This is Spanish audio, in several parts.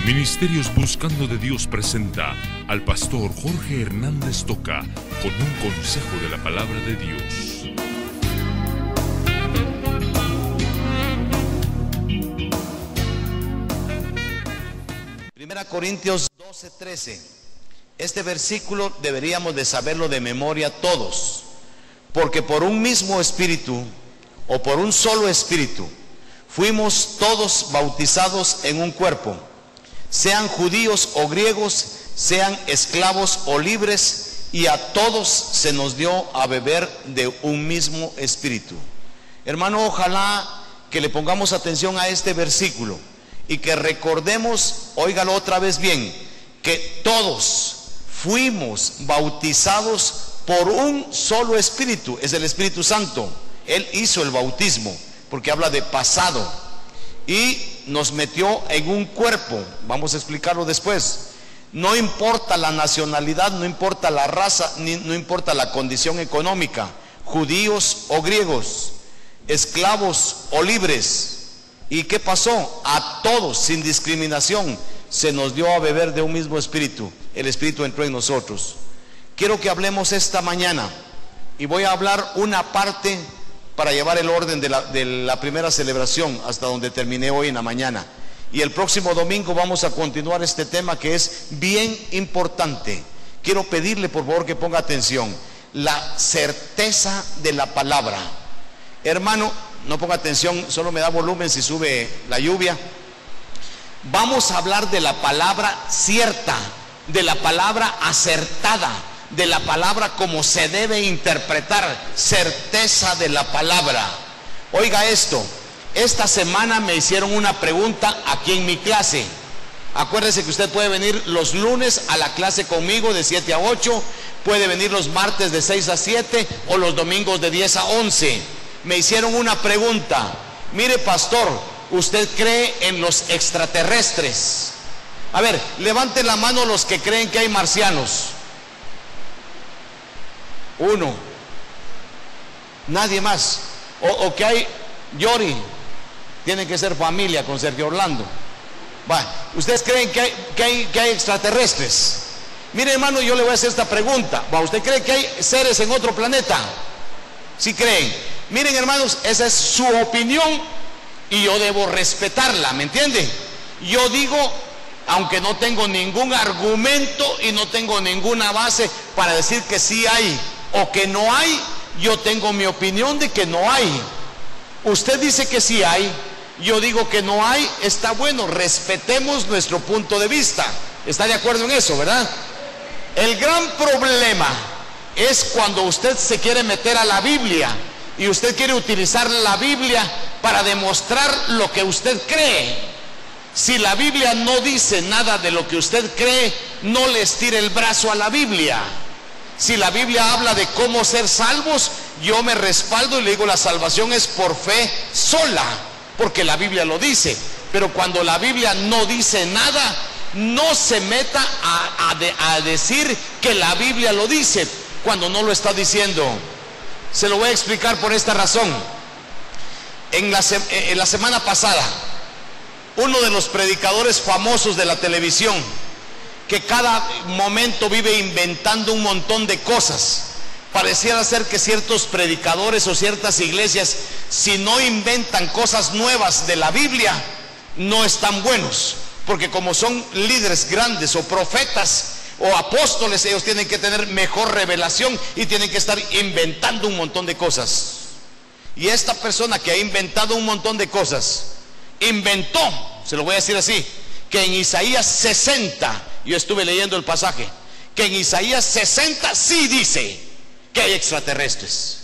Ministerios Buscando de Dios presenta al pastor Jorge Hernández Toca con un consejo de la palabra de Dios. Primera Corintios 12:13. Este versículo deberíamos de saberlo de memoria todos, porque por un mismo espíritu o por un solo espíritu fuimos todos bautizados en un cuerpo, sean judíos o griegos, sean esclavos o libres, y a todos se nos dio a beber de un mismo espíritu. Hermano, ojalá que le pongamos atención a este versículo y que recordemos, óigalo otra vez bien, que todos fuimos bautizados por un solo espíritu, es el Espíritu Santo. Él hizo el bautismo porque habla de pasado y nos metió en un cuerpo. Vamos a explicarlo después. No importa la nacionalidad, no importa la raza, no importa la condición económica, judíos o griegos, esclavos o libres. ¿Y qué pasó? A todos, sin discriminación, se nos dio a beber de un mismo espíritu. El Espíritu entró en nosotros. Quiero que hablemos esta mañana, y voy a hablar una parte para llevar el orden de la primera celebración hasta donde terminé hoy en la mañana. Y el próximo domingo vamos a continuar este tema que es bien importante. Quiero pedirle por favor que ponga atención. La certeza de la palabra. Hermano, no ponga atención, solo me da volumen si sube la lluvia. Vamos a hablar de la palabra cierta, de la palabra acertada, de la palabra como se debe interpretar, certeza de la palabra. Oiga esto, esta semana me hicieron una pregunta aquí en mi clase. Acuérdese que usted puede venir los lunes a la clase conmigo de 7 a 8, puede venir los martes de 6 a 7 o los domingos de 10 a 11. Me hicieron una pregunta: mire pastor, ¿usted cree en los extraterrestres? A ver, levante la mano los que creen que hay marcianos. Uno. Nadie más. O que hay Yori. Tiene que ser familia con Sergio Orlando. Bueno, ¿ustedes creen que hay extraterrestres? Mire hermano, yo le voy a hacer esta pregunta. ¿Usted cree que hay seres en otro planeta? ¿Sí creen? Miren hermanos, esa es su opinión y yo debo respetarla, ¿me entiende? Yo digo, aunque no tengo ningún argumento y no tengo ninguna base para decir que sí hay o que no hay, yo tengo mi opinión de que no hay. Usted dice que sí hay, yo digo que no hay, está bueno, respetemos nuestro punto de vista. ¿Está de acuerdo en eso, verdad? El gran problema es cuando usted se quiere meter a la Biblia y usted quiere utilizar la Biblia para demostrar lo que usted cree. Si la Biblia no dice nada de lo que usted cree, no le estire el brazo a la Biblia. Si la Biblia habla de cómo ser salvos, yo me respaldo y le digo, la salvación es por fe sola, porque la Biblia lo dice. Pero cuando la Biblia no dice nada, no se meta a decir que la Biblia lo dice cuando no lo está diciendo. Se lo voy a explicar por esta razón. En la semana pasada, uno de los predicadores famosos de la televisión, que cada momento vive inventando un montón de cosas, pareciera ser que ciertos predicadores o ciertas iglesias, si no inventan cosas nuevas de la Biblia, no están buenos, porque como son líderes grandes o profetas o apóstoles, ellos tienen que tener mejor revelación y tienen que estar inventando un montón de cosas. Y esta persona que ha inventado un montón de cosas, inventó, se lo voy a decir así, que en Isaías 60, yo estuve leyendo el pasaje, que en Isaías 60 sí dice que hay extraterrestres.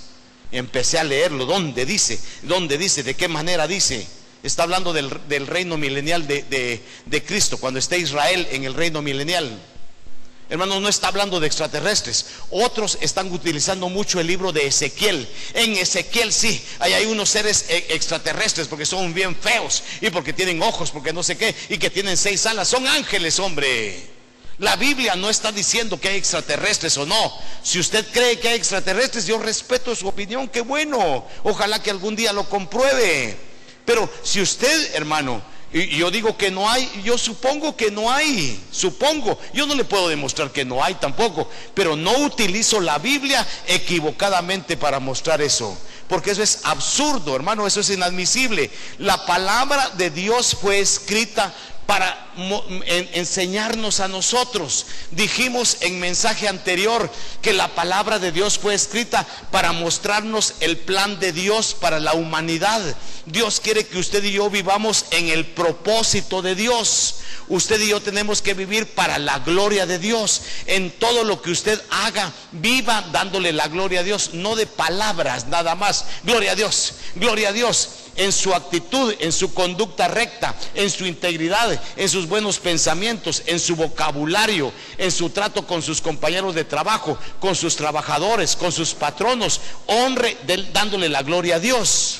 Y empecé a leerlo, ¿dónde dice? ¿De qué manera dice? Está hablando del reino milenial de Cristo, cuando esté Israel en el reino milenial. Hermanos, no está hablando de extraterrestres. Otros están utilizando mucho el libro de Ezequiel. En Ezequiel sí, hay unos seres extraterrestres porque son bien feos y porque tienen ojos, porque no sé qué, y que tienen 6 alas. Son ángeles, hombre. La Biblia no está diciendo que hay extraterrestres o no. Si usted cree que hay extraterrestres, yo respeto su opinión, qué bueno. Ojalá que algún día lo compruebe. Pero si usted, hermano, Y yo digo que no hay, yo supongo que no hay, supongo, yo no le puedo demostrar que no hay tampoco, pero no utilizo la Biblia equivocadamente para mostrar eso, porque eso es absurdo, hermano, eso es inadmisible. La palabra de Dios fue escrita para enseñarnos a nosotros. Dijimos en mensaje anterior que la palabra de Dios fue escrita para mostrarnos el plan de Dios para la humanidad. Dios quiere que usted y yo vivamos en el propósito de Dios. Usted y yo tenemos que vivir para la gloria de Dios. En todo lo que usted haga, viva dándole la gloria a Dios, no de palabras nada más. Gloria a Dios, gloria a Dios. En su actitud, en su conducta recta, en su integridad, en sus buenos pensamientos, en su vocabulario, en su trato con sus compañeros de trabajo, con sus trabajadores, con sus patronos, honre dándole la gloria a Dios.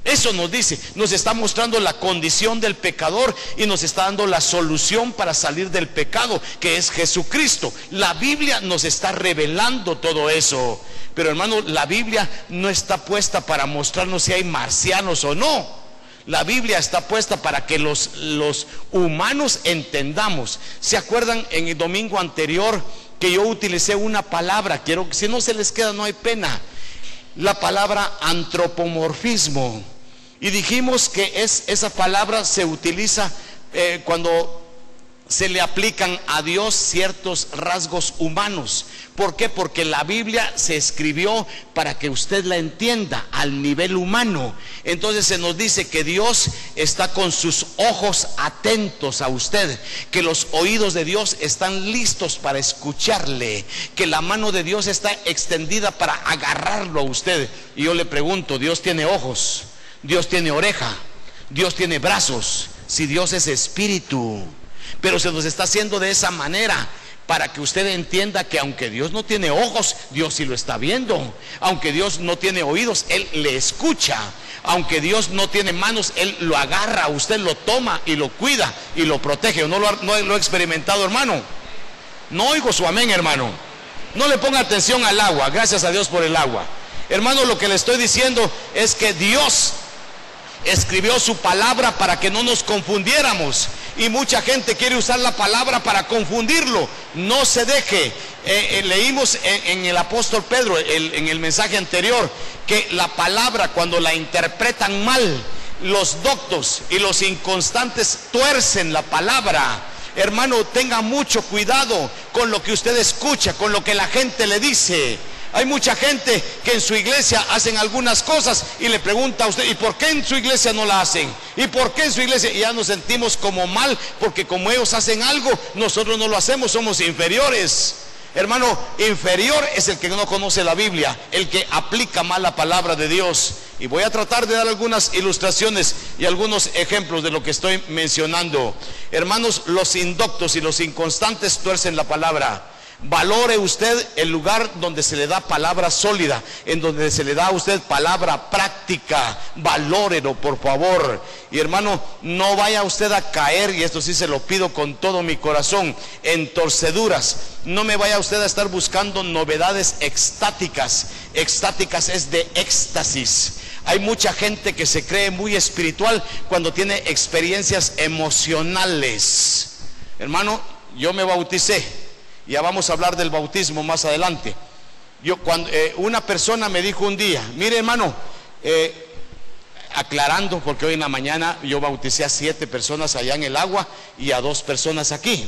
Eso nos dice, nos está mostrando la condición del pecador y nos está dando la solución para salir del pecado, que es Jesucristo. La Biblia nos está revelando todo eso. Pero hermano, la Biblia no está puesta para mostrarnos si hay marcianos o no. La Biblia está puesta para que los humanos entendamos. ¿Se acuerdan en el domingo anterior que yo utilicé una palabra? Quiero que si no se les queda, no hay pena. La palabra antropomorfismo. Y dijimos que esa palabra se utiliza cuando se le aplican a Dios ciertos rasgos humanos. ¿Por qué? Porque la Biblia se escribió para que usted la entienda al nivel humano. Entonces se nos dice que Dios está con sus ojos atentos a usted, que los oídos de Dios están listos para escucharle, que la mano de Dios está extendida para agarrarlo a usted. Y yo le pregunto, ¿Dios tiene ojos? ¿Dios tiene oreja? ¿Dios tiene brazos? Si Dios es espíritu. Pero se nos está haciendo de esa manera para que usted entienda que aunque Dios no tiene ojos, Dios sí lo está viendo. Aunque Dios no tiene oídos, Él le escucha. Aunque Dios no tiene manos, Él lo agarra, usted lo toma y lo cuida y lo protege. ¿No lo he experimentado, hermano? No oigo su amén, hermano. No le ponga atención al agua. Gracias a Dios por el agua. Hermano, lo que le estoy diciendo es que Dios escribió su palabra para que no nos confundiéramos, y mucha gente quiere usar la palabra para confundirlo. No se deje. Leímos en el apóstol Pedro, en el mensaje anterior, que la palabra, cuando la interpretan mal, los doctos y los inconstantes tuercen la palabra. Hermano, tenga mucho cuidado con lo que usted escucha, con lo que la gente le dice. Hay mucha gente que en su iglesia hacen algunas cosas y le pregunta a usted, ¿y por qué en su iglesia no la hacen? ¿Y por qué en su iglesia? Y ya nos sentimos como mal, porque como ellos hacen algo, nosotros no lo hacemos, somos inferiores. Hermano, inferior es el que no conoce la Biblia, el que aplica mal la palabra de Dios. Y voy a tratar de dar algunas ilustraciones y algunos ejemplos de lo que estoy mencionando. Hermanos, los indoctos y los inconstantes tuercen la palabra. Valore usted el lugar donde se le da palabra sólida, en donde se le da a usted palabra práctica. Valórelo, por favor. Y hermano, no vaya usted a caer, y esto sí se lo pido con todo mi corazón, en torceduras. No me vaya usted a estar buscando novedades extáticas. Extáticas es de éxtasis. Hay mucha gente que se cree muy espiritual cuando tiene experiencias emocionales. Hermano, yo me bauticé. Ya vamos a hablar del bautismo más adelante. Una persona me dijo un día, mire hermano, aclarando, porque hoy en la mañana yo bauticé a 7 personas allá en el agua y a 2 personas aquí.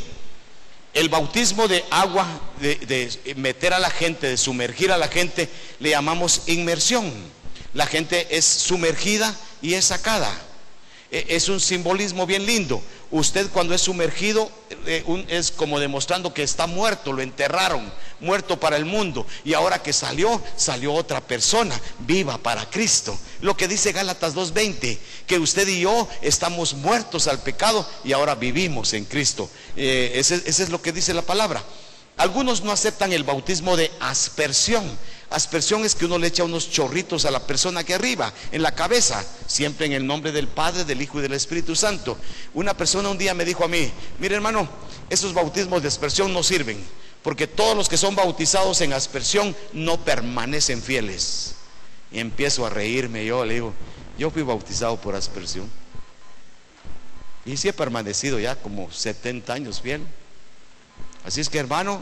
El bautismo de agua, de meter a la gente, de sumergir a la gente, le llamamos inmersión. La gente es sumergida y es sacada. Es un simbolismo bien lindo. Usted cuando es sumergido es como demostrando que está muerto, lo enterraron, muerto para el mundo, y ahora que salió otra persona viva para Cristo. Lo que dice Gálatas 2:20, que usted y yo estamos muertos al pecado y ahora vivimos en Cristo. Ese es lo que dice la palabra. Algunos no aceptan el bautismo de aspersión. Aspersión es que uno le echa unos chorritos a la persona aquí arriba, en la cabeza, siempre en el nombre del Padre, del Hijo y del Espíritu Santo. Una persona un día me dijo a mí, mire hermano, esos bautismos de aspersión no sirven, porque todos los que son bautizados en aspersión no permanecen fieles. Y empiezo a reírme, yo le digo, yo fui bautizado por aspersión. Y sí he permanecido ya como 70 años fiel. Así es que, hermano,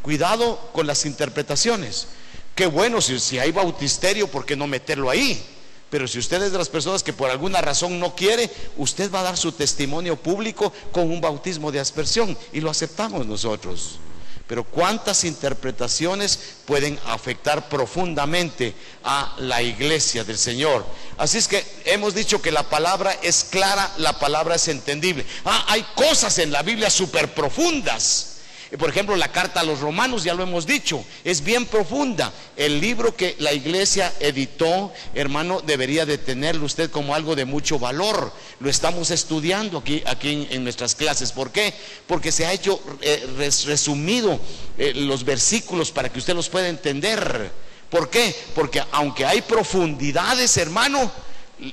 cuidado con las interpretaciones. Qué bueno, si hay bautisterio, ¿por qué no meterlo ahí? Pero si usted es de las personas que por alguna razón no quiere, usted va a dar su testimonio público con un bautismo de aspersión, y lo aceptamos nosotros. Pero cuántas interpretaciones pueden afectar profundamente a la iglesia del Señor. Así es que hemos dicho que la palabra es clara, la palabra es entendible. Hay cosas en la Biblia súper profundas. Por ejemplo, la carta a los Romanos, ya lo hemos dicho, es bien profunda. El libro que la iglesia editó, hermano, debería de tenerlo usted como algo de mucho valor. Lo estamos estudiando aquí en nuestras clases. ¿Por qué? Porque se ha hecho resumido los versículos para que usted los pueda entender. ¿Por qué? Porque aunque hay profundidades, hermano,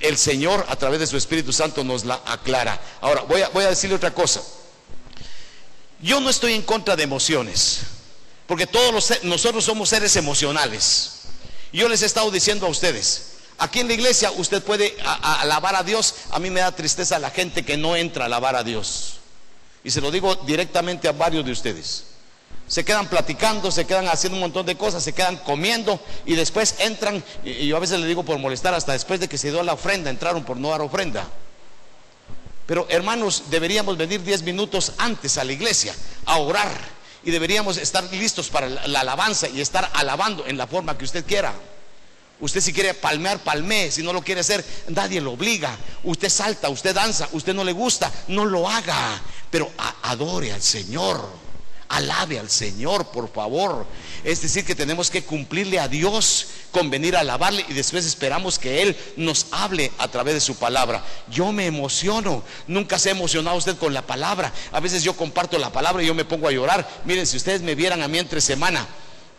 el Señor a través de su Espíritu Santo nos la aclara. Ahora voy a decirle otra cosa. Yo no estoy en contra de emociones, porque nosotros somos seres emocionales. Yo les he estado diciendo a ustedes, aquí en la iglesia usted puede alabar a Dios. A mí me da tristeza la gente que no entra a alabar a Dios, y se lo digo directamente a varios de ustedes. Se quedan platicando, se quedan haciendo un montón de cosas, se quedan comiendo, y después entran, y yo a veces les digo por molestar, hasta después de que se dio la ofrenda, entraron por no dar ofrenda. Pero, hermanos, deberíamos venir 10 minutos antes a la iglesia a orar, y deberíamos estar listos para la alabanza y estar alabando en la forma que usted quiera. Usted, si quiere palmear, palmee. Si no lo quiere hacer, nadie lo obliga. Usted salta, usted danza. Usted no le gusta, no lo haga, pero adore al Señor. Alabe al Señor, por favor. Es decir, que tenemos que cumplirle a Dios con venir a alabarle, y después esperamos que Él nos hable a través de su palabra. Yo me emociono. Nunca se ha emocionado usted con la palabra. A veces yo comparto la palabra y yo me pongo a llorar. Miren, si ustedes me vieran a mí entre semana,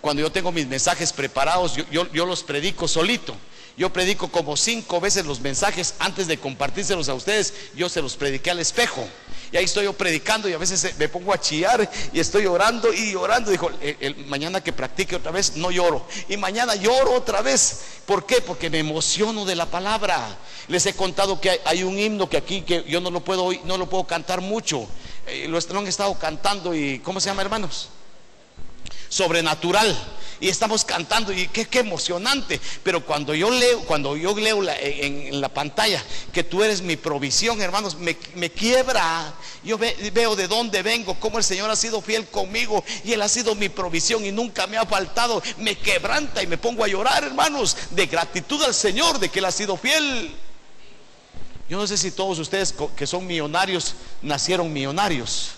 cuando yo tengo mis mensajes preparados, yo los predico solito. Yo predico como 5 veces los mensajes antes de compartírselos a ustedes. Yo se los prediqué al espejo, y ahí estoy yo predicando, y a veces me pongo a chillar y estoy orando y orando. Dijo, mañana que practique otra vez no lloro, y mañana lloro otra vez. ¿Por qué? Porque me emociono de la palabra. Les he contado que hay un himno que aquí que yo no lo puedo cantar mucho. Lo han estado cantando, y ¿cómo se llama, hermanos? Sobrenatural. Y estamos cantando, y qué emocionante. Pero cuando yo leo en la pantalla que tú eres mi provisión, hermanos, me quiebra. Yo veo de dónde vengo, cómo el Señor ha sido fiel conmigo, y Él ha sido mi provisión y nunca me ha faltado. Me quebranta y me pongo a llorar, hermanos, de gratitud al Señor de que Él ha sido fiel. Yo no sé si todos ustedes que son millonarios nacieron millonarios.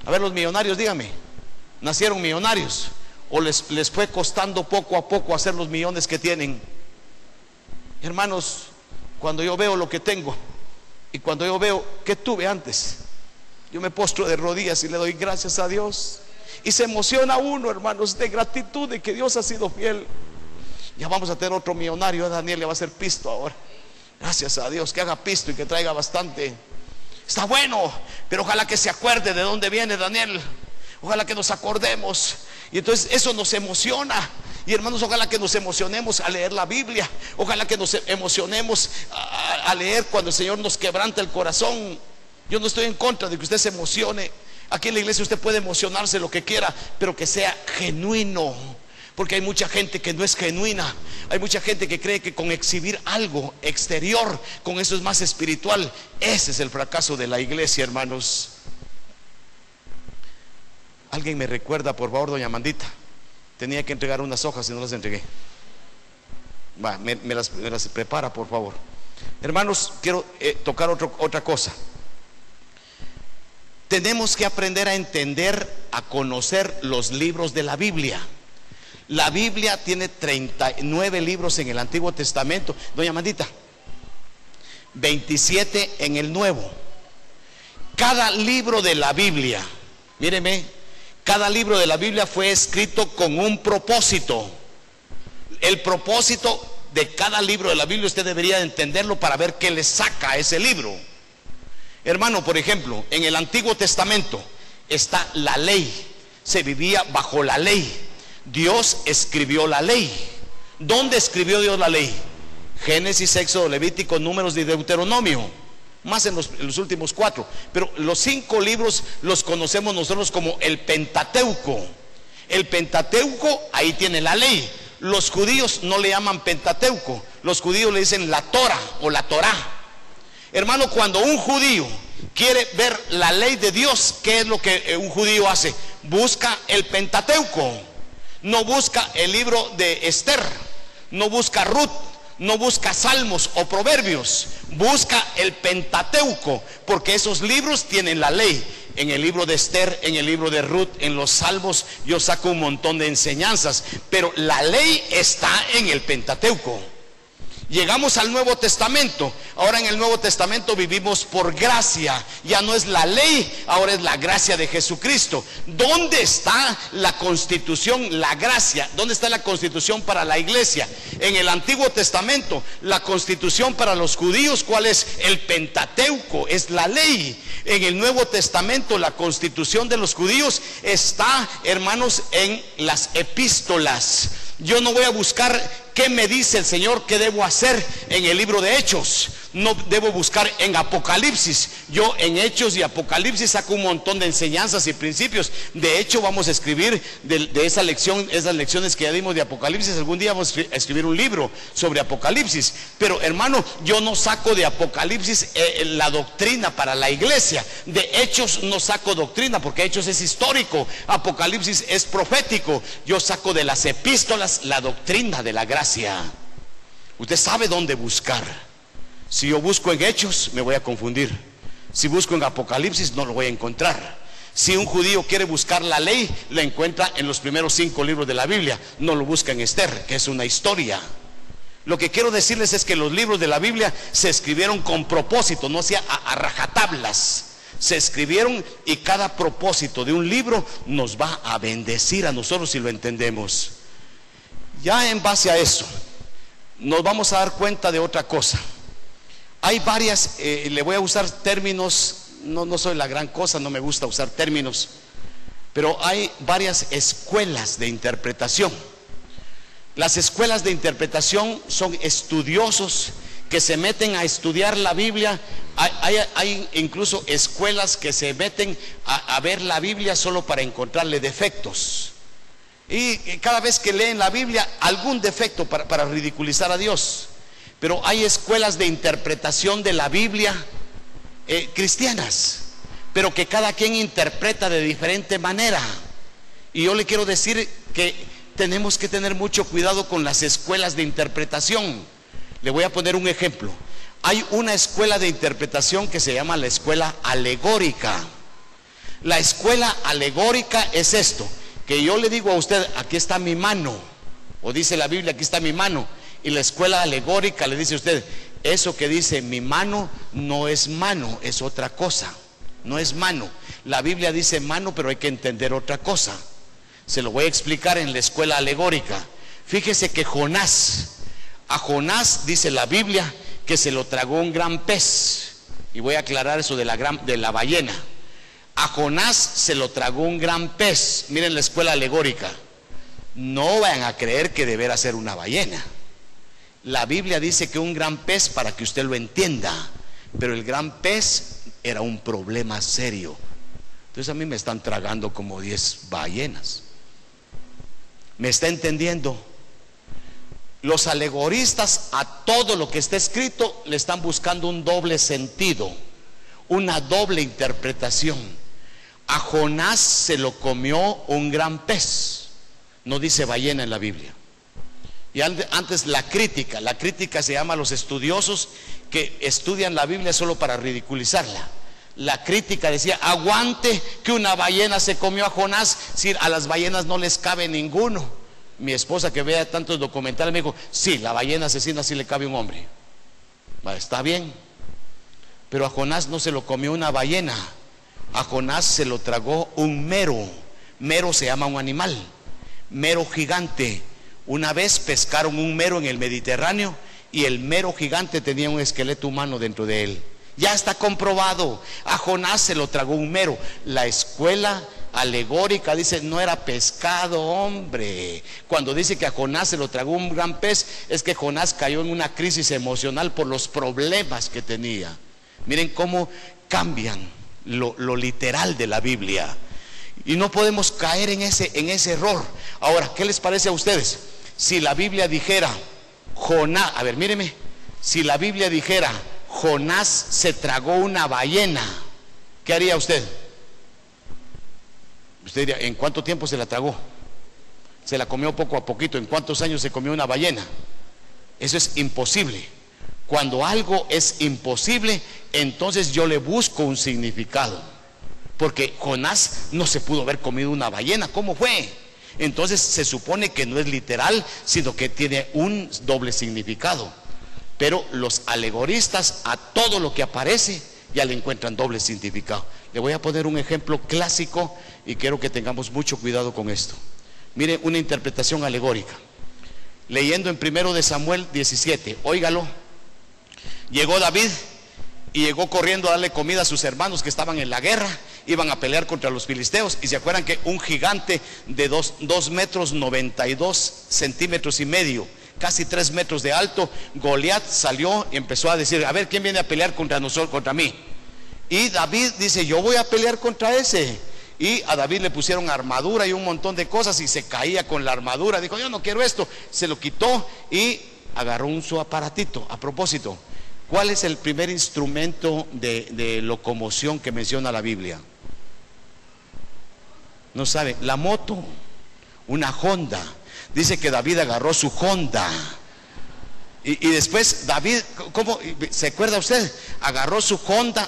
A ver, los millonarios, díganme, ¿nacieron millonarios o les fue costando poco a poco hacer los millones que tienen? Hermanos, cuando yo veo lo que tengo y cuando yo veo que tuve antes, yo me postro de rodillas y le doy gracias a Dios. Y se emociona uno, hermanos, de gratitud de que Dios ha sido fiel. Ya vamos a tener otro millonario. Daniel le va a hacer pisto ahora. Gracias a Dios, que haga pisto y que traiga bastante. Está bueno, pero ojalá que se acuerde de dónde viene Daniel. Ojalá que nos acordemos. Y entonces eso nos emociona. Y hermanos, ojalá que nos emocionemos a leer la Biblia. Ojalá que nos emocionemos a leer cuando el Señor nos quebranta el corazón. Yo no estoy en contra de que usted se emocione. Aquí en la iglesia usted puede emocionarse lo que quiera, pero que sea genuino. Porque hay mucha gente que no es genuina. Hay mucha gente que cree que con exhibir algo exterior, con eso es más espiritual. Ese es el fracaso de la iglesia, hermanos. Alguien me recuerda, por favor, doña Mandita. Tenía que entregar unas hojas y no las entregué. Me las prepara, por favor. Hermanos, quiero tocar otra cosa. Tenemos que aprender a entender, a conocer los libros de la Biblia. La Biblia tiene 39 libros en el Antiguo Testamento, doña Mandita, 27 en el Nuevo. Cada libro de la Biblia, míreme, cada libro de la Biblia fue escrito con un propósito. El propósito de cada libro de la Biblia usted debería entenderlo para ver qué le saca a ese libro. Hermano, por ejemplo, en el Antiguo Testamento está la ley. Se vivía bajo la ley. Dios escribió la ley. ¿Dónde escribió Dios la ley? Génesis, Éxodo, Levítico, Números y Deuteronomio. más en los últimos 4, pero los 5 libros los conocemos nosotros como el Pentateuco. El Pentateuco, ahí tiene la ley. Los judíos no le llaman Pentateuco, los judíos le dicen la Torah o la Torá. Hermano, cuando un judío quiere ver la ley de Dios, ¿qué es lo que un judío hace? Busca el Pentateuco. No busca el libro de Esther, no busca Ruth, no busca Salmos o Proverbios, busca el Pentateuco, porque esos libros tienen la ley. En el libro de Esther, en el libro de Ruth, en los Salmos, yo saco un montón de enseñanzas, pero la ley está en el Pentateuco. Llegamos al Nuevo Testamento. Ahora en el Nuevo Testamento vivimos por gracia. Ya no es la ley, ahora es la gracia de Jesucristo. ¿Dónde está la constitución, la gracia? ¿Dónde está la constitución para la iglesia? En el Antiguo Testamento, la constitución para los judíos, ¿cuál es? El Pentateuco, es la ley. En el Nuevo Testamento, la constitución de los judíos está, hermanos, en las epístolas. Yo no voy a buscar qué me dice el Señor que debo hacer en el libro de Hechos. No debo buscar en Apocalipsis. Yo en Hechos y Apocalipsis saco un montón de enseñanzas y principios. De hecho, vamos a escribir de esa lección, esas lecciones que ya dimos de Apocalipsis. Algún día vamos a escribir un libro sobre Apocalipsis. Pero hermano, yo no saco de Apocalipsis la doctrina para la iglesia. De Hechos no saco doctrina, porque Hechos es histórico, Apocalipsis es profético. Yo saco de las epístolas la doctrina de la gracia. Usted sabe dónde buscar. Si yo busco en Hechos, me voy a confundir. Si busco en Apocalipsis, no lo voy a encontrar. Si un judío quiere buscar la ley, la encuentra en los primeros 5 libros de la Biblia. No lo busca en Esther, que es una historia. Lo que quiero decirles es que los libros de la Biblia se escribieron con propósito, no sea a rajatablas. Se escribieron y cada propósito de un libro nos va a bendecir a nosotros si lo entendemos. Ya en base a eso, nos vamos a dar cuenta de otra cosa. Hay varias, le voy a usar términos, no soy la gran cosa, no me gusta usar términos, pero hay varias escuelas de interpretación. Las escuelas de interpretación son estudiosos que se meten a estudiar la Biblia. Hay incluso escuelas que se meten a ver la Biblia solo para encontrarle defectos. Y cada vez que leen la Biblia, algún defecto para ridiculizar a Dios. Pero hay escuelas de interpretación de la Biblia cristianas, pero que cada quien interpreta de diferente manera. Y yo le quiero decir que tenemos que tener mucho cuidado con las escuelas de interpretación. Le voy a poner un ejemplo. Hay una escuela de interpretación que se llama la escuela alegórica. La escuela alegórica es esto: que yo le digo a usted, aquí está mi mano, o dice la Biblia, aquí está mi mano, y la escuela alegórica le dice a usted, eso que dice mi mano no es mano, es otra cosa, no es mano. La Biblia dice mano, pero hay que entender otra cosa. Se lo voy a explicar en la escuela alegórica. Fíjese que a Jonás dice la Biblia que se lo tragó un gran pez, y voy a aclarar eso de la ballena. A Jonás se lo tragó un gran pez. Miren la escuela alegórica. No vayan a creer que deberá ser una ballena. La Biblia dice que un gran pez, para que usted lo entienda, pero el gran pez era un problema serio. Entonces a mí me están tragando como 10 ballenas. ¿Me está entendiendo? Los alegoristas a todo lo que está escrito le están buscando un doble sentido, una doble interpretación. A Jonás se lo comió un gran pez. No dice ballena en la Biblia. Y antes la crítica se llama a los estudiosos que estudian la Biblia solo para ridiculizarla. La crítica decía, aguante que una ballena se comió a Jonás, si a las ballenas no les cabe ninguno. Mi esposa, que vea tantos documentales, me dijo, sí, la ballena asesina sí le cabe un hombre. Está bien, pero a Jonás no se lo comió una ballena. A Jonás se lo tragó un mero. Mero se llama un animal, mero gigante. Una vez pescaron un mero en el Mediterráneo y el mero gigante tenía un esqueleto humano dentro de él. Ya está comprobado. A Jonás se lo tragó un mero. La escuela alegórica dice, no era pescado, hombre. Cuando dice que a Jonás se lo tragó un gran pez, es que Jonás cayó en una crisis emocional por los problemas que tenía. Miren cómo cambian lo literal de la Biblia. Y no podemos caer en ese error. Ahora, ¿qué les parece a ustedes? Si la Biblia dijera Jonás, a ver, míreme, si la Biblia dijera Jonás se tragó una ballena, ¿qué haría usted? Usted diría, ¿en cuánto tiempo se la tragó? Se la comió poco a poquito. ¿En cuántos años se comió una ballena? Eso es imposible. Cuando algo es imposible, entonces yo le busco un significado. Porque Jonás no se pudo haber comido una ballena. ¿Cómo fue? Entonces se supone que no es literal, sino que tiene un doble significado. Pero los alegoristas a todo lo que aparece ya le encuentran doble significado. Le voy a poner un ejemplo clásico y quiero que tengamos mucho cuidado con esto. Mire, una interpretación alegórica. Leyendo en 1 de Samuel 17, óigalo. Llegó David y llegó corriendo a darle comida a sus hermanos que estaban en la guerra. Iban a pelear contra los filisteos. Y se acuerdan que un gigante de 2 metros 92 centímetros y medio, casi 3 metros de alto, Goliat, salió y empezó a decir: a ver, ¿quién viene a pelear contra nosotros, contra mí? Y David dice: yo voy a pelear contra ese. Y a David le pusieron armadura y un montón de cosas, y se caía con la armadura. Dijo: yo no quiero esto. Se lo quitó y agarró su aparatito. A propósito, ¿cuál es el primer instrumento de locomoción que menciona la Biblia? No sabe, la moto, una Honda. Dice que David agarró su Honda. Y después David, ¿cómo? ¿Se acuerda usted? Agarró su Honda,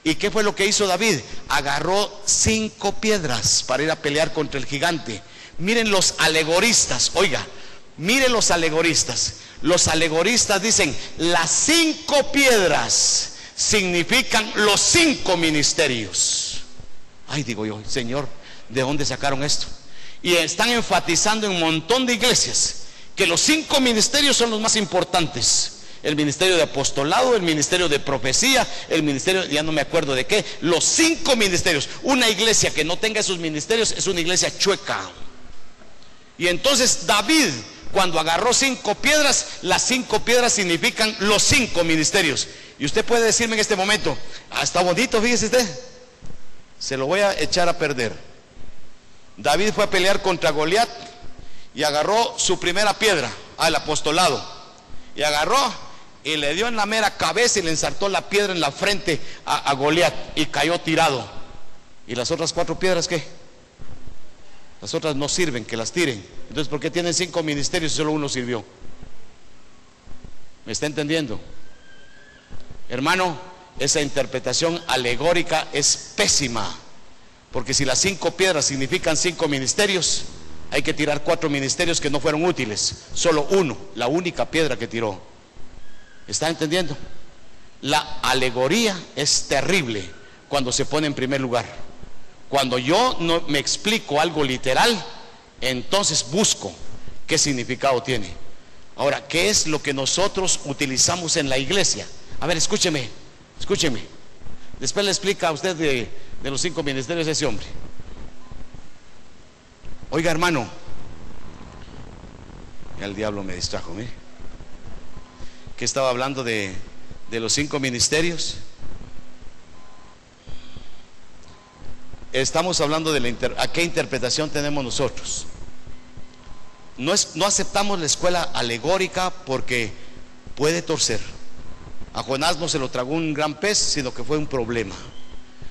¿Y qué fue lo que hizo David? Agarró 5 piedras para ir a pelear contra el gigante. Miren los alegoristas, oiga, miren los alegoristas. Los alegoristas dicen: las 5 piedras significan los 5 ministerios. Ay, digo yo, Señor, ¿de dónde sacaron esto? Y están enfatizando en un montón de iglesias que los 5 ministerios son los más importantes. El ministerio de apostolado, el ministerio de profecía, el ministerio, ya no me acuerdo de qué, los 5 ministerios. Una iglesia que no tenga esos ministerios es una iglesia chueca. Y entonces David, cuando agarró 5 piedras, las 5 piedras significan los 5 ministerios. Y usted puede decirme en este momento: está bonito, fíjese usted. Se lo voy a echar a perder. David fue a pelear contra Goliat y agarró su primera piedra, el apostolado, y agarró y le dio en la mera cabeza y le ensartó la piedra en la frente a Goliat, y cayó tirado. ¿Y las otras 4 piedras qué? Las otras no sirven, que las tiren. Entonces, ¿por qué tienen 5 ministerios y solo uno sirvió? ¿Me está entendiendo? Hermano, esa interpretación alegórica es pésima. Porque si las 5 piedras significan 5 ministerios, hay que tirar 4 ministerios que no fueron útiles. Solo uno, la única piedra que tiró. ¿Está entendiendo? La alegoría es terrible cuando se pone en primer lugar. Cuando yo no me explico algo literal, entonces busco qué significado tiene. Ahora, ¿qué es lo que nosotros utilizamos en la iglesia? A ver, escúcheme. Después le explica a usted de los 5 ministerios de ese hombre. Oiga, hermano, ya el diablo me distrajo, mire. Que estaba hablando de los 5 ministerios. Estamos hablando de ¿a qué interpretación tenemos nosotros? No aceptamos la escuela alegórica porque puede torcer. A Jonás no se lo tragó un gran pez, sino que fue un problema.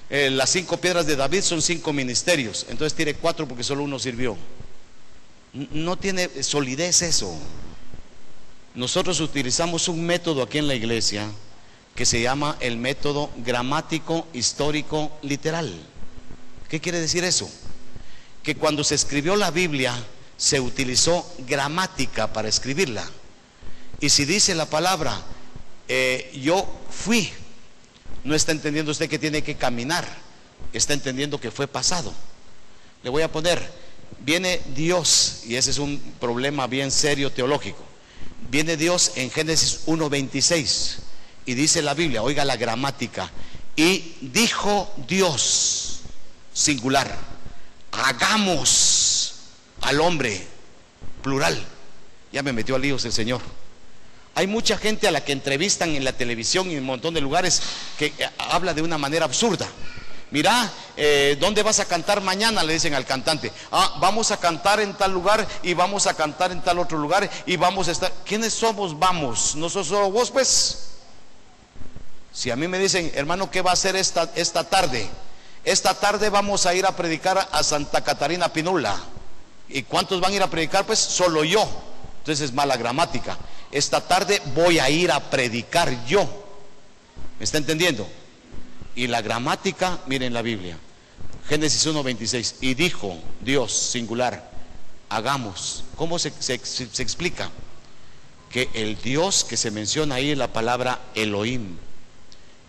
Las 5 piedras de David son 5 ministerios, entonces tiene 4 porque solo uno sirvió. No tiene solidez eso. Nosotros utilizamos un método aquí en la iglesia que se llama el método gramático histórico literal. ¿Qué quiere decir eso? Que cuando se escribió la Biblia se utilizó gramática para escribirla. Y si dice la palabra yo fui, no está entendiendo usted que tiene que caminar, está entendiendo que fue pasado. Le voy a poner: viene Dios, y ese es un problema bien serio teológico. Viene Dios en Génesis 1:26 y dice la Biblia, oiga la gramática: y dijo Dios, singular, hagamos al hombre, plural. Ya me metió a líos el Señor. Hay mucha gente a la que entrevistan en la televisión y en un montón de lugares que habla de una manera absurda. Mira, ¿dónde vas a cantar mañana? Le dicen al cantante. Vamos a cantar en tal lugar y vamos a cantar en tal otro lugar y vamos a estar. ¿Quiénes somos? Vamos. ¿No sos solo vos, pues? Si a mí me dicen, hermano, ¿qué va a hacer esta tarde? Esta tarde vamos a ir a predicar a Santa Catarina Pinula. ¿Y cuántos van a ir a predicar? Pues solo yo. Entonces es mala gramática. Esta tarde voy a ir a predicar yo. ¿Me está entendiendo? Y la gramática, miren la Biblia. Génesis 1:26. Y dijo Dios, singular, hagamos. ¿Cómo se explica? Que el Dios que se menciona ahí es la palabra Elohim.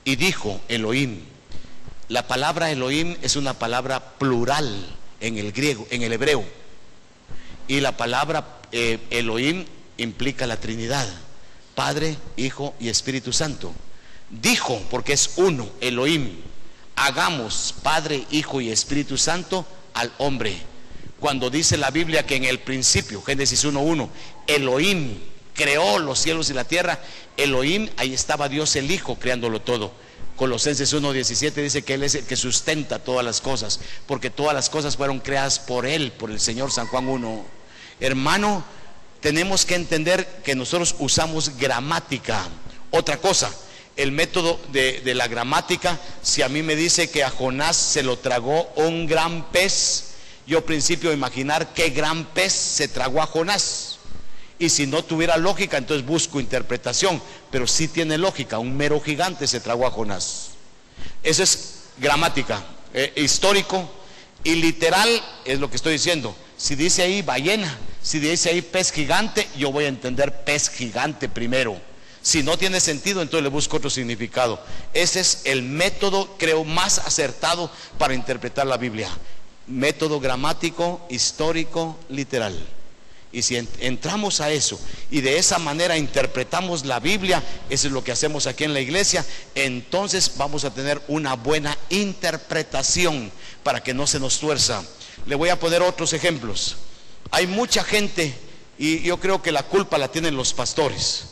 Y dijo Elohim. La palabra Elohim es una palabra plural en el griego, en el hebreo. Y la palabra Elohim implica la Trinidad, Padre, Hijo y Espíritu Santo. Dijo, porque es uno, Elohim, hagamos Padre, Hijo y Espíritu Santo al hombre. Cuando dice la Biblia que en el principio, Génesis 1:1, Elohim creó los cielos y la tierra, Elohim, ahí estaba Dios el Hijo creándolo todo. Colosenses 1:17 dice que Él es el que sustenta todas las cosas, porque todas las cosas fueron creadas por Él, por el Señor. San Juan 1. Hermano, tenemos que entender que nosotros usamos gramática. Otra cosa, el método de la gramática, si a mí me dice que a Jonás se lo tragó un gran pez, yo principio imaginar qué gran pez se tragó a Jonás. Y si no tuviera lógica, entonces busco interpretación. Pero sí tiene lógica, un mero gigante se tragó a Jonás. Eso es gramática, histórico y literal es lo que estoy diciendo. Si dice ahí ballena, si dice ahí pez gigante, yo voy a entender pez gigante primero. Si no tiene sentido, entonces le busco otro significado. Ese es el método, creo, más acertado para interpretar la Biblia. Método gramático, histórico, literal. Y si entramos a eso y de esa manera interpretamos la Biblia, eso es lo que hacemos aquí en la iglesia, entonces vamos a tener una buena interpretación para que no se nos tuerza. Le voy a poner otros ejemplos. Hay mucha gente, y yo creo que la culpa la tienen los pastores,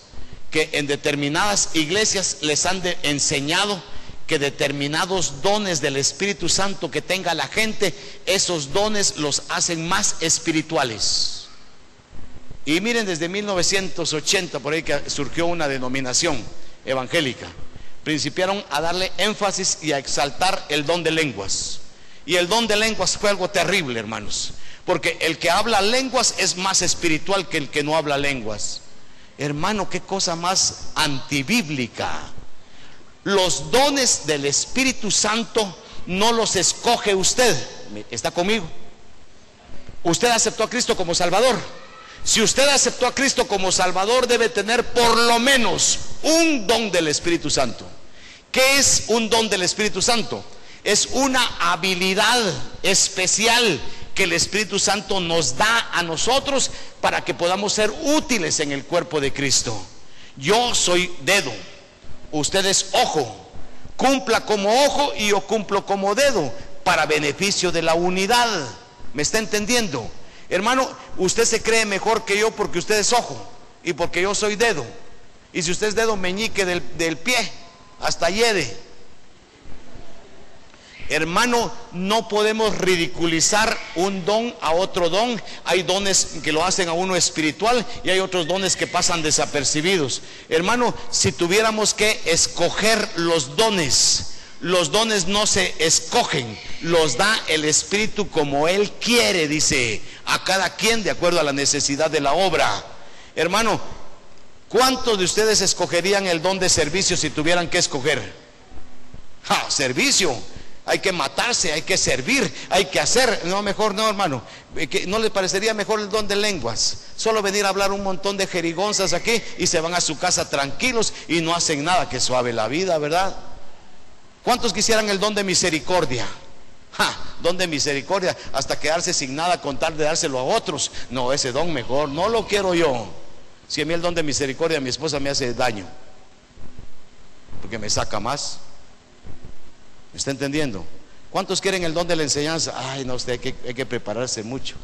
que en determinadas iglesias les han enseñado que determinados dones del Espíritu Santo que tenga la gente, esos dones los hacen más espirituales. Y miren, desde 1980 por ahí que surgió una denominación evangélica, principiaron a darle énfasis y a exaltar el don de lenguas. Y el don de lenguas fue algo terrible, hermanos, porque el que habla lenguas es más espiritual que el que no habla lenguas. Hermano, qué cosa más antibíblica. Los dones del Espíritu Santo no los escoge usted. ¿Está conmigo? Usted aceptó a Cristo como Salvador. Si usted aceptó a Cristo como Salvador, debe tener por lo menos un don del Espíritu Santo. ¿Qué es un don del Espíritu Santo? Es una habilidad especial que el Espíritu Santo nos da a nosotros para que podamos ser útiles en el cuerpo de Cristo. Yo soy dedo, usted es ojo. Cumpla como ojo y yo cumplo como dedo para beneficio de la unidad. ¿Me está entendiendo? Hermano, usted se cree mejor que yo porque usted es ojo y porque yo soy dedo. Y si usted es dedo, meñique del pie hasta hiede. Hermano, no podemos ridiculizar un don a otro don. Hay dones que lo hacen a uno espiritual y hay otros dones que pasan desapercibidos. Hermano, si tuviéramos que escoger los dones no se escogen, los da el Espíritu como Él quiere, dice, a cada quien de acuerdo a la necesidad de la obra. Hermano, ¿cuántos de ustedes escogerían el don de servicio si tuvieran que escoger? Servicio. Hay que matarse, hay que servir, hay que hacer. No, mejor no, hermano. ¿No le parecería mejor el don de lenguas? Solo venir a hablar un montón de jerigonzas aquí y se van a su casa tranquilos y no hacen nada. Que suave la vida, ¿verdad? ¿Cuántos quisieran el don de misericordia? Don de misericordia, hasta quedarse sin nada con tal de dárselo a otros. No, ese don mejor, no lo quiero yo. Si a mí el don de misericordia, mi esposa me hace daño, porque me saca más. ¿Me está entendiendo? ¿Cuántos quieren el don de la enseñanza? Ay, no, usted hay que prepararse mucho.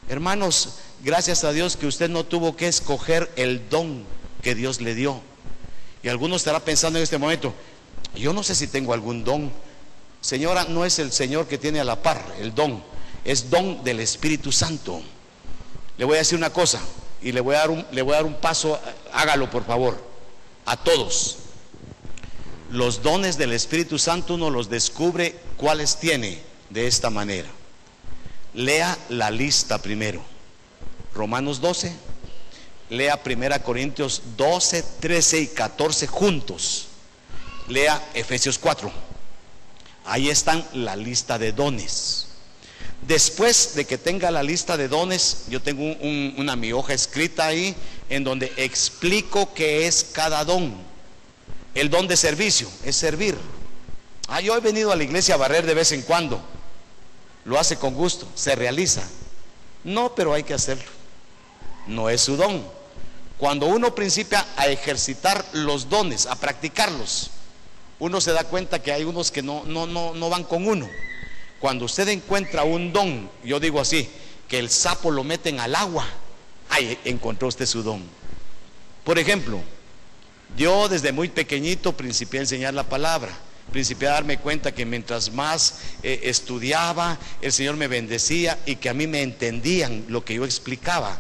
Hermanos, gracias a Dios que usted no tuvo que escoger el don. que Dios le dio. Y alguno estará pensando en este momento: yo no sé si tengo algún don. Señora, no es el Señor que tiene a la par el don, es don del Espíritu Santo. Le voy a decir una cosa y le voy a dar un paso. Hágalo por favor, a todos. Los dones del Espíritu Santo uno los descubre cuáles tiene de esta manera. Lea la lista primero. Romanos 12, lea 1 Corintios 12, 13 y 14 juntos. Lea Efesios 4. Ahí están la lista de dones. Después de que tenga la lista de dones, yo tengo mi hoja escrita ahí en donde explico qué es cada don. El don de servicio es servir. Yo he venido a la iglesia a barrer de vez en cuando. Lo hace con gusto, se realiza. No, pero hay que hacerlo. No es su don. Cuando uno principia a ejercitar los dones, a practicarlos, uno se da cuenta que hay unos que no van con uno. Cuando usted encuentra un don, yo digo así, que el sapo lo meten al agua, ahí encontró usted su don. Por ejemplo, yo desde muy pequeñito principié a enseñar la palabra. Principié a darme cuenta que mientras más estudiaba, el Señor me bendecía y que a mí me entendían lo que yo explicaba.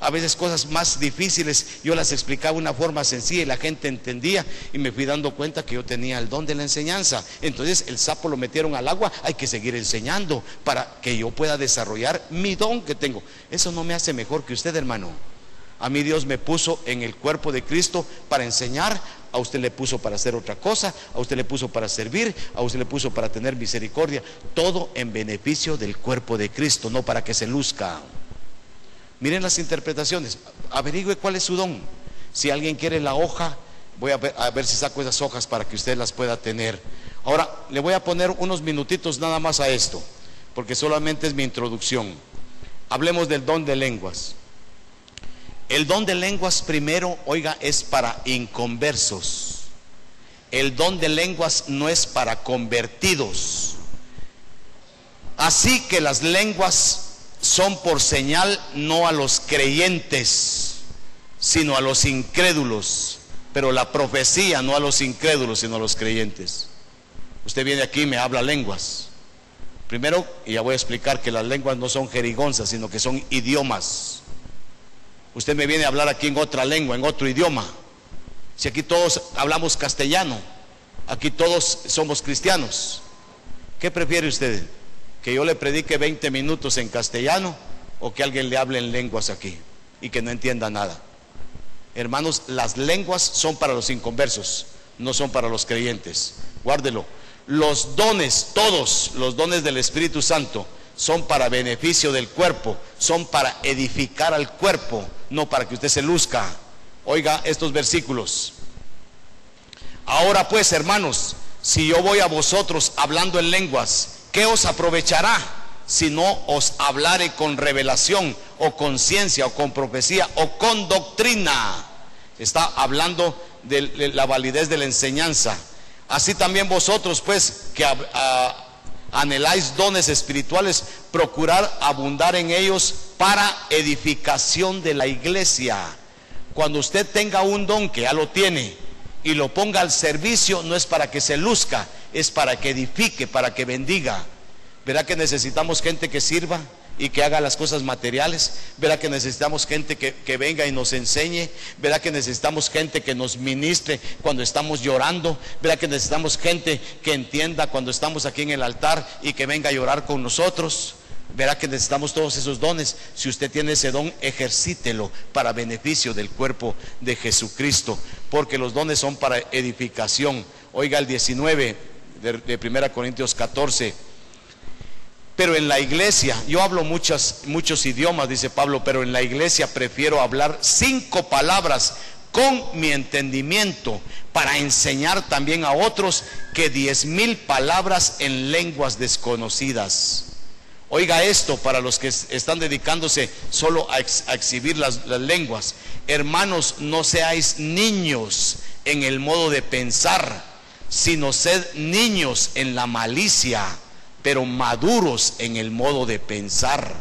A veces cosas más difíciles yo las explicaba de una forma sencilla y la gente entendía, y me fui dando cuenta que yo tenía el don de la enseñanza. Entonces el sapo lo metieron al agua, hay que seguir enseñando para que yo pueda desarrollar mi don que tengo. Eso no me hace mejor que usted, hermano. A mí Dios me puso en el cuerpo de Cristo para enseñar, a usted le puso para hacer otra cosa, a usted le puso para servir, a usted le puso para tener misericordia, todo en beneficio del cuerpo de Cristo, no para que se luzca. Miren las interpretaciones, averigüe cuál es su don. Si alguien quiere la hoja, voy a ver si saco esas hojas para que usted las pueda tener. Ahora le voy a poner unos minutitos nada más a esto, porque solamente es mi introducción. Hablemos del don de lenguas. El don de lenguas primero, oiga, es para inconversos. El don de lenguas no es para convertidos. Así que las lenguas son por señal no a los creyentes, sino a los incrédulos. Pero la profecía no a los incrédulos, sino a los creyentes. Usted viene aquí y me habla lenguas. Primero, y ya voy a explicar que las lenguas no son jerigonzas, sino que son idiomas. Usted me viene a hablar aquí en otra lengua, en otro idioma. Si aquí todos hablamos castellano, aquí todos somos cristianos, ¿qué prefiere usted? ¿Que yo le predique 20 minutos en castellano o que alguien le hable en lenguas aquí y que no entienda nada? Hermanos, las lenguas son para los inconversos, no son para los creyentes. Guárdelo. Los dones, todos los dones del Espíritu Santo, son para beneficio del cuerpo, son para edificar al cuerpo, no para que usted se luzca. Oiga estos versículos. Ahora pues, hermanos, si yo voy a vosotros hablando en lenguas, ¿qué os aprovechará si no os hablare con revelación o con ciencia o con profecía o con doctrina? Está hablando de la validez de la enseñanza. Así también vosotros, pues, que anheláis dones espirituales, procurar abundar en ellos para edificación de la iglesia. Cuando usted tenga un don, que ya lo tiene, y lo ponga al servicio, no es para que se luzca, es para que edifique, para que bendiga. ¿Verá que necesitamos gente que sirva y que haga las cosas materiales? ¿Verá que necesitamos gente que venga y nos enseñe? ¿Verá que necesitamos gente que nos ministre cuando estamos llorando? ¿Verá que necesitamos gente que entienda cuando estamos aquí en el altar y que venga a llorar con nosotros? Verá que necesitamos todos esos dones. Si usted tiene ese don, ejercítelo para beneficio del cuerpo de Jesucristo, porque los dones son para edificación. Oiga el 19 de 1 Corintios 14. Pero en la iglesia, yo hablo muchos idiomas, dice Pablo, pero en la iglesia prefiero hablar 5 palabras con mi entendimiento para enseñar también a otros que 10,000 palabras en lenguas desconocidas. Oiga esto para los que están dedicándose solo a exhibir las lenguas. Hermanos, no seáis niños en el modo de pensar, sino sed niños en la malicia, pero maduros en el modo de pensar.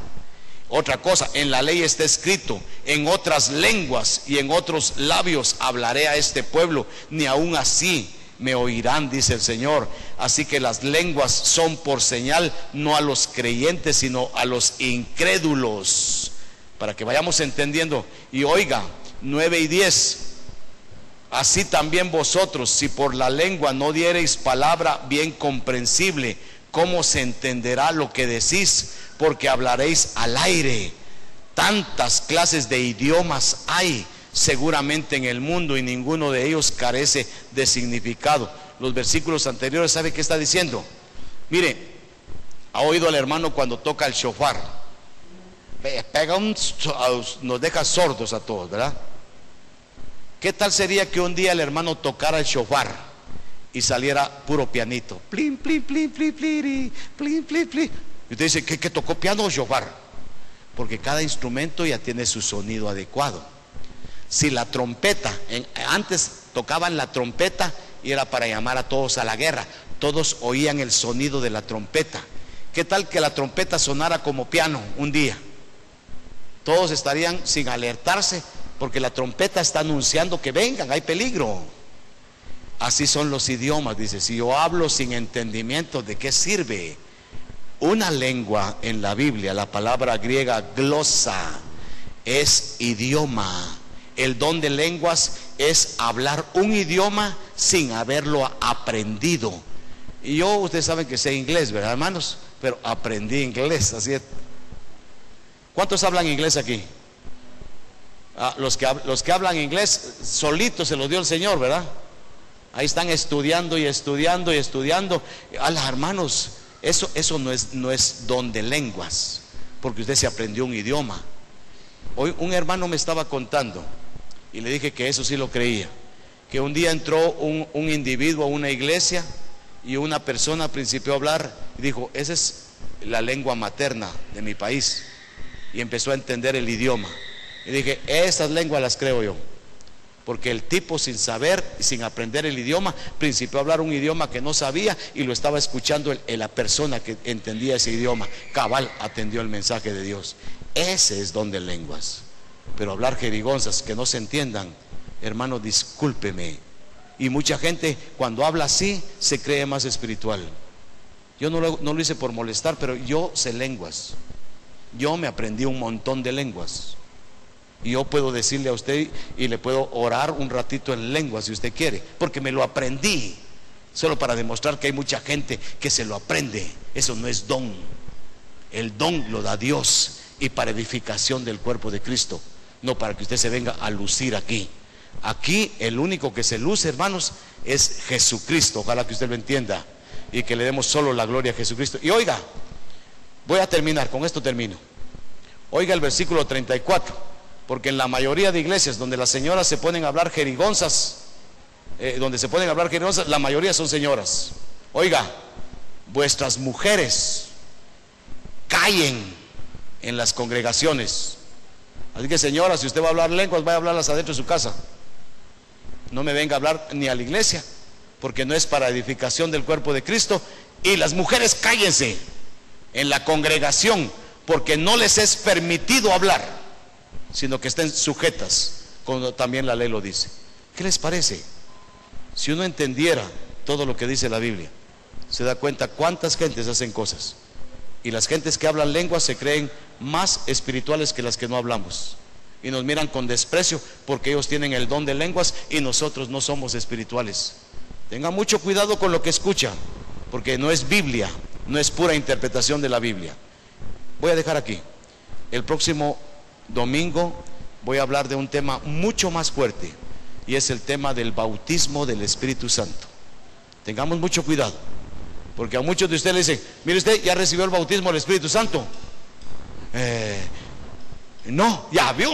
Otra cosa, en la ley está escrito: en otras lenguas y en otros labios hablaré a este pueblo, ni aún así me oirán, dice el Señor. Así que las lenguas son por señal, no a los creyentes, sino a los incrédulos, para que vayamos entendiendo. Y oiga, 9 y 10: así también vosotros, si por la lengua no diereis palabra bien comprensible, ¿cómo se entenderá lo que decís? Porque hablaréis al aire. Tantas clases de idiomas hay seguramente en el mundo, y ninguno de ellos carece de significado. Los versículos anteriores, ¿sabe qué está diciendo? Mire, ha oído al hermano cuando toca el shofar, nos deja sordos a todos, ¿verdad? ¿Qué tal sería que un día el hermano tocara el shofar y saliera puro pianito? Plin, plin, plin, plin, plin, plin, plin, plin. Y usted dice, ¿qué tocó piano o shofar? Porque cada instrumento ya tiene su sonido adecuado. Si la trompeta, antes tocaban la trompeta y era para llamar a todos a la guerra, todos oían el sonido de la trompeta. ¿Qué tal que la trompeta sonara como piano un día? Todos estarían sin alertarse, porque la trompeta está anunciando que vengan, hay peligro. Así son los idiomas, dice. Si yo hablo sin entendimiento, ¿de qué sirve? Una lengua en la Biblia, la palabra griega glosa, es idioma. El don de lenguas es hablar un idioma sin haberlo aprendido. Y yo, ustedes saben que sé inglés, ¿verdad, hermanos? Pero aprendí inglés, así es. ¿Cuántos hablan inglés aquí? Los que hablan inglés solitos se los dio el Señor, ¿verdad? Ahí están estudiando y estudiando y estudiando. Hermanos, eso no es don de lenguas, porque usted se aprendió un idioma. Hoy un hermano me estaba contando, y le dije que eso sí lo creía, que un día entró un individuo a una iglesia, y una persona principió a hablar y dijo: esa es la lengua materna de mi país, y empezó a entender el idioma. Y dije: esas lenguas las creo yo, porque el tipo, sin saber, sin aprender el idioma, principió a hablar un idioma que no sabía, y lo estaba escuchando la persona que entendía ese idioma. Cabal, atendió el mensaje de Dios. Ese es don de lenguas. Pero hablar jerigonzas que no se entiendan, hermano, discúlpeme. Y mucha gente cuando habla así se cree más espiritual. Yo no lo hice por molestar, pero yo sé lenguas. Yo me aprendí un montón de lenguas. Y yo puedo decirle a usted, y le puedo orar un ratito en lenguas si usted quiere, porque me lo aprendí. Solo para demostrar que hay mucha gente que se lo aprende. Eso no es don. El don lo da Dios, y para edificación del cuerpo de Cristo, no para que usted se venga a lucir aquí. Aquí el único que se luce, hermanos, es Jesucristo. Ojalá que usted lo entienda, y que le demos solo la gloria a Jesucristo. Y oiga, voy a terminar, con esto termino. Oiga el versículo 34, porque en la mayoría de iglesias donde las señoras se ponen a hablar jerigonzas, la mayoría son señoras. Oiga, vuestras mujeres callen en las congregaciones. Así que, señora, si usted va a hablar lenguas, vaya a hablarlas adentro de su casa. No me venga a hablar ni a la iglesia, porque no es para edificación del cuerpo de Cristo. Y las mujeres cállense en la congregación, porque no les es permitido hablar, sino que estén sujetas, como también la ley lo dice. ¿Qué les parece? Si uno entendiera todo lo que dice la Biblia, se da cuenta cuántas gentes hacen cosas. Y las gentes que hablan lenguas se creen más espirituales que las que no hablamos, y nos miran con desprecio porque ellos tienen el don de lenguas y nosotros no somos espirituales. Tenga mucho cuidado con lo que escucha, porque no es Biblia, no es pura interpretación de la Biblia. Voy a dejar aquí. El próximo domingo voy a hablar de un tema mucho más fuerte, y es el tema del bautismo del Espíritu Santo. Tengamos mucho cuidado, porque a muchos de ustedes le dicen: mire, usted ya recibió el bautismo del Espíritu Santo. No, ya vio,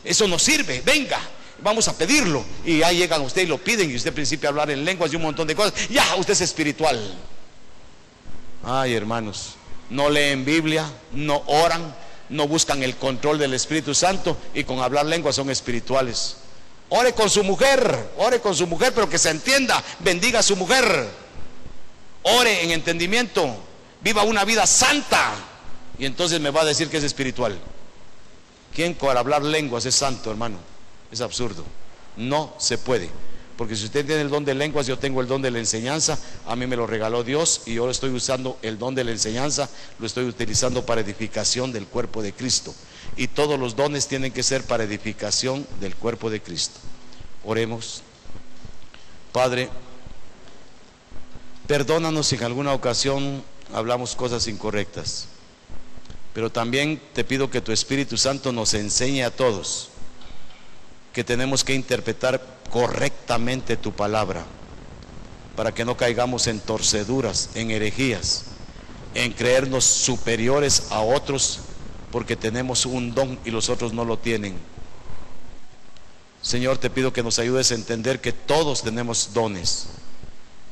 eso no sirve, venga, vamos a pedirlo. Y ya llegan a usted y lo piden, y usted principia a hablar en lenguas y un montón de cosas. Ya, usted es espiritual. Ay, hermanos, no leen Biblia, no oran, no buscan el control del Espíritu Santo, y con hablar lenguas son espirituales. Ore con su mujer, pero que se entienda. Bendiga a su mujer. Ore en entendimiento. Viva una vida santa. Y entonces me va a decir que es espiritual. ¿Quién para hablar lenguas es santo, hermano? Es absurdo. No se puede. Porque si usted tiene el don de lenguas, yo tengo el don de la enseñanza. A mí me lo regaló Dios y yo estoy usando el don de la enseñanza, lo estoy utilizando para edificación del cuerpo de Cristo. Y todos los dones tienen que ser para edificación del cuerpo de Cristo. Oremos. Padre, perdónanos si en alguna ocasión hablamos cosas incorrectas, pero también te pido que tu Espíritu Santo nos enseñe a todos que tenemos que interpretar correctamente tu palabra, para que no caigamos en torceduras, en herejías, en creernos superiores a otros porque tenemos un don y los otros no lo tienen. Señor, te pido que nos ayudes a entender que todos tenemos dones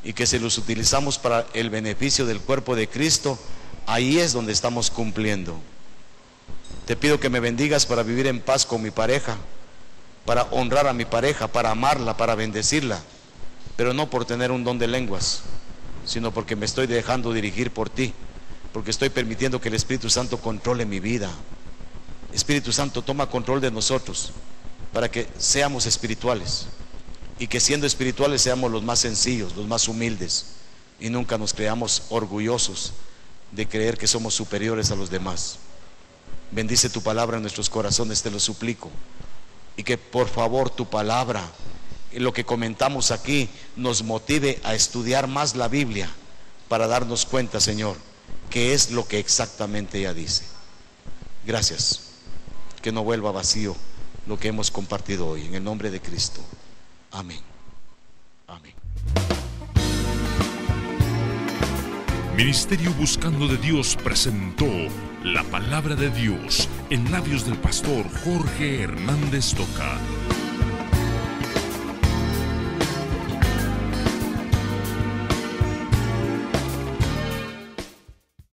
y que si los utilizamos para el beneficio del cuerpo de Cristo, ahí es donde estamos cumpliendo. Te pido que me bendigas para vivir en paz con mi pareja, para honrar a mi pareja, para amarla, para bendecirla, pero no por tener un don de lenguas, sino porque me estoy dejando dirigir por ti, porque estoy permitiendo que el Espíritu Santo controle mi vida. Espíritu Santo, toma control de nosotros para que seamos espirituales, y que siendo espirituales seamos los más sencillos, los más humildes, y nunca nos creamos orgullosos de creer que somos superiores a los demás. Bendice tu palabra en nuestros corazones, te lo suplico, y que por favor tu palabra, lo que comentamos aquí, nos motive a estudiar más la Biblia para darnos cuenta, Señor, qué es lo que exactamente ella dice. Gracias, que no vuelva vacío lo que hemos compartido hoy, en el nombre de Cristo. Amén. Amén. Ministerio Buscando de Dios presentó la palabra de Dios en labios del pastor Jorge Hernández Toca.